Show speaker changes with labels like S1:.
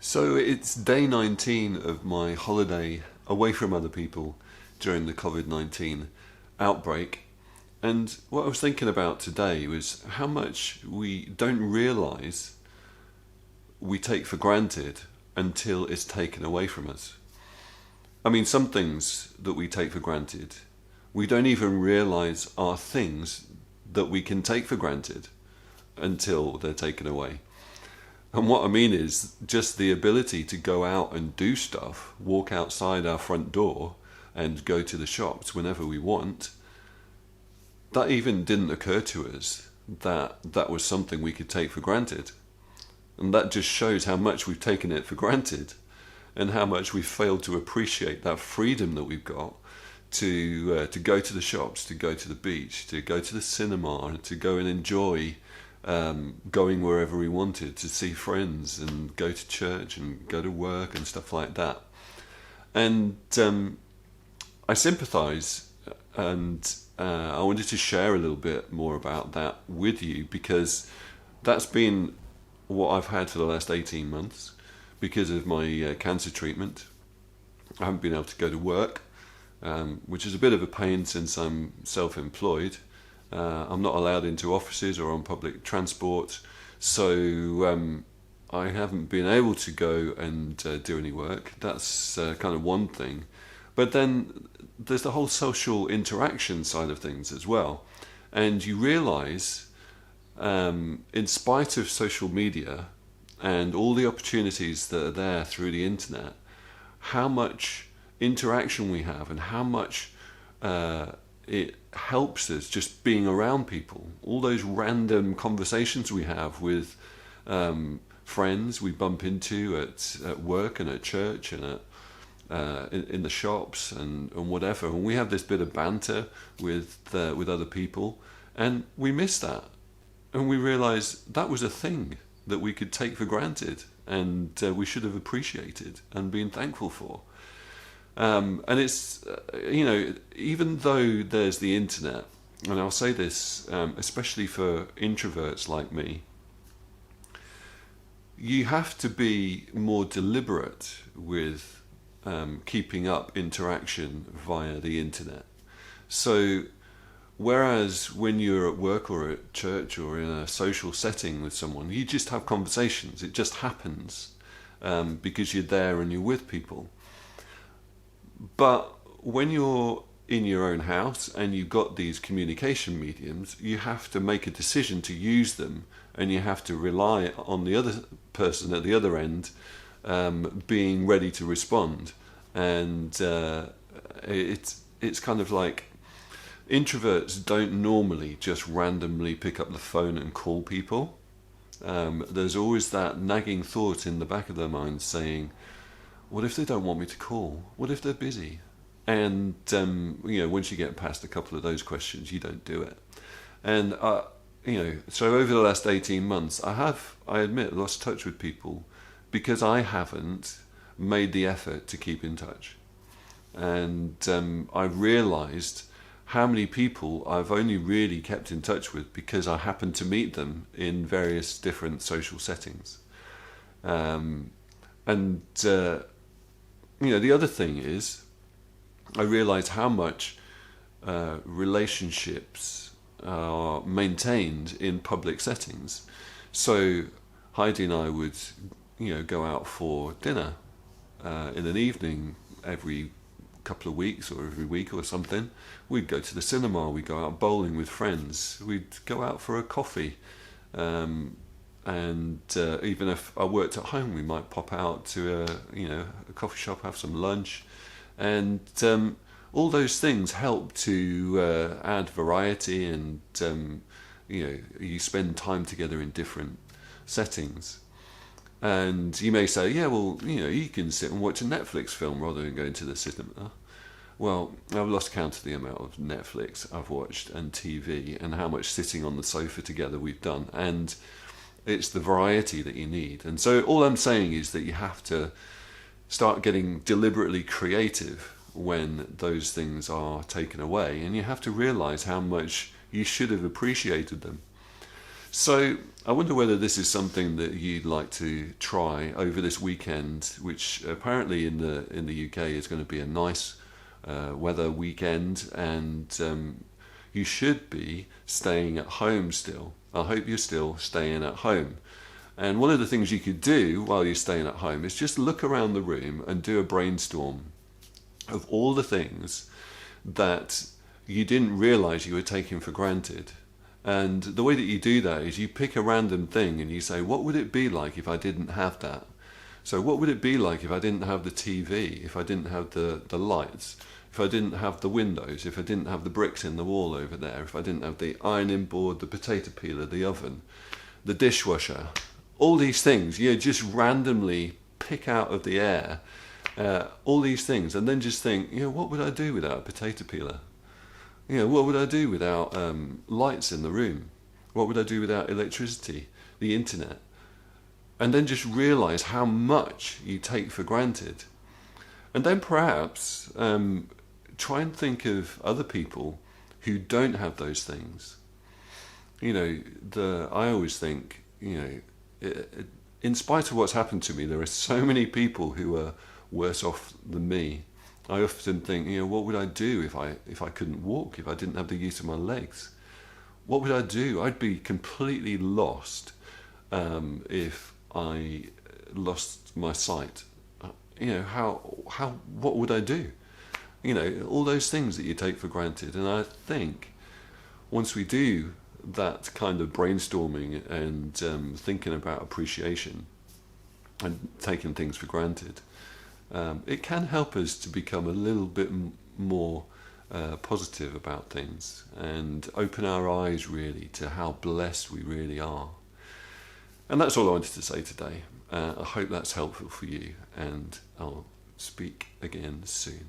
S1: So it's day 19 of my holiday away from other people during the COVID-19 outbreak. And what I was thinking about today was how much we don't realise we take for granted until it's taken away from us. I mean, some things that we take for granted, we don't even realise are things that we can take for granted until they're taken away. And what I mean is just the ability to go out and do stuff, walk outside our front door and go to the shops whenever we want. That even didn't occur to us that was something we could take for granted. And that just shows how much we've taken it for granted and how much we've failed to appreciate that freedom that we've got to go to the shops, to go to the beach, to go to the cinema, and to go and enjoy going wherever we wanted, to see friends and go to church and go to work and stuff like that. And I sympathise, and I wanted to share a little bit more about that with you, because that's been what I've had for the last 18 months because of my cancer treatment. I haven't been able to go to work, which is a bit of a pain since I'm self-employed. I'm not allowed into offices or on public transport, so I haven't been able to go and do any work. That's kind of one thing. But then there's the whole social interaction side of things as well. And you realise, in spite of social media and all the opportunities that are there through the internet, how much interaction we have and how much it helps us just being around people. All those random conversations we have with friends we bump into at work and at church and in the shops and whatever. And we have this bit of banter with other people, and we miss that. And we realise that was a thing that we could take for granted, and we should have appreciated and been thankful for. And it's, even though there's the internet, and I'll say this, especially for introverts like me, you have to be more deliberate with keeping up interaction via the internet. So, whereas when you're at work or at church or in a social setting with someone, you just have conversations. It just happens because you're there and you're with people. But when you're in your own house and you've got these communication mediums, you have to make a decision to use them, and you have to rely on the other person at the other end being ready to respond. And it's kind of like introverts don't normally just randomly pick up the phone and call people. There's always that nagging thought in the back of their mind saying, what if they don't want me to call? What if they're busy? And, once you get past a couple of those questions, you don't do it. And, so over the last 18 months, I admit, lost touch with people because I haven't made the effort to keep in touch. And I've realised how many people I've only really kept in touch with because I happened to meet them in various different social settings. The other thing is, I realise how much relationships are maintained in public settings. So Heidi and I would, go out for dinner in an evening every couple of weeks or every week or something. We'd go to the cinema, we'd go out bowling with friends, we'd go out for a coffee. And even if I worked at home, we might pop out to a coffee shop, have some lunch, and all those things help to add variety, and you spend time together in different settings. And you may say, yeah, well, you can sit and watch a Netflix film rather than going to the cinema. Well, I've lost count of the amount of Netflix I've watched and TV, and how much sitting on the sofa together we've done, and it's the variety that you need. And so all I'm saying is that you have to start getting deliberately creative when those things are taken away, and you have to realise how much you should have appreciated them. So I wonder whether this is something that you'd like to try over this weekend, which apparently in the UK is going to be a nice weather weekend, and you should be staying at home still. I hope you're still staying at home. And one of the things you could do while you're staying at home is just look around the room and do a brainstorm of all the things that you didn't realize you were taking for granted. And the way that you do that is you pick a random thing and you say, what would it be like if I didn't have that? So what would it be like if I didn't have the TV, if I didn't have the lights, if I didn't have the windows, if I didn't have the bricks in the wall over there, if I didn't have the ironing board, the potato peeler, the oven, the dishwasher, all these things, just randomly pick out of the air all these things, and then just think, what would I do without a potato peeler? What would I do without lights in the room? What would I do without electricity, the internet? And then just realize how much you take for granted. And then perhaps try and think of other people who don't have those things. I always think, in spite of what's happened to me, there are so many people who are worse off than me. I often think, what would I do if I couldn't walk, if I didn't have the use of my legs? What would I do? I'd be completely lost if I lost my sight. What would I do? All those things that you take for granted. And I think once we do that kind of brainstorming and thinking about appreciation and taking things for granted, it can help us to become a little bit more positive about things and open our eyes really to how blessed we really are. And that's all I wanted to say today. I hope that's helpful for you, and I'll speak again soon.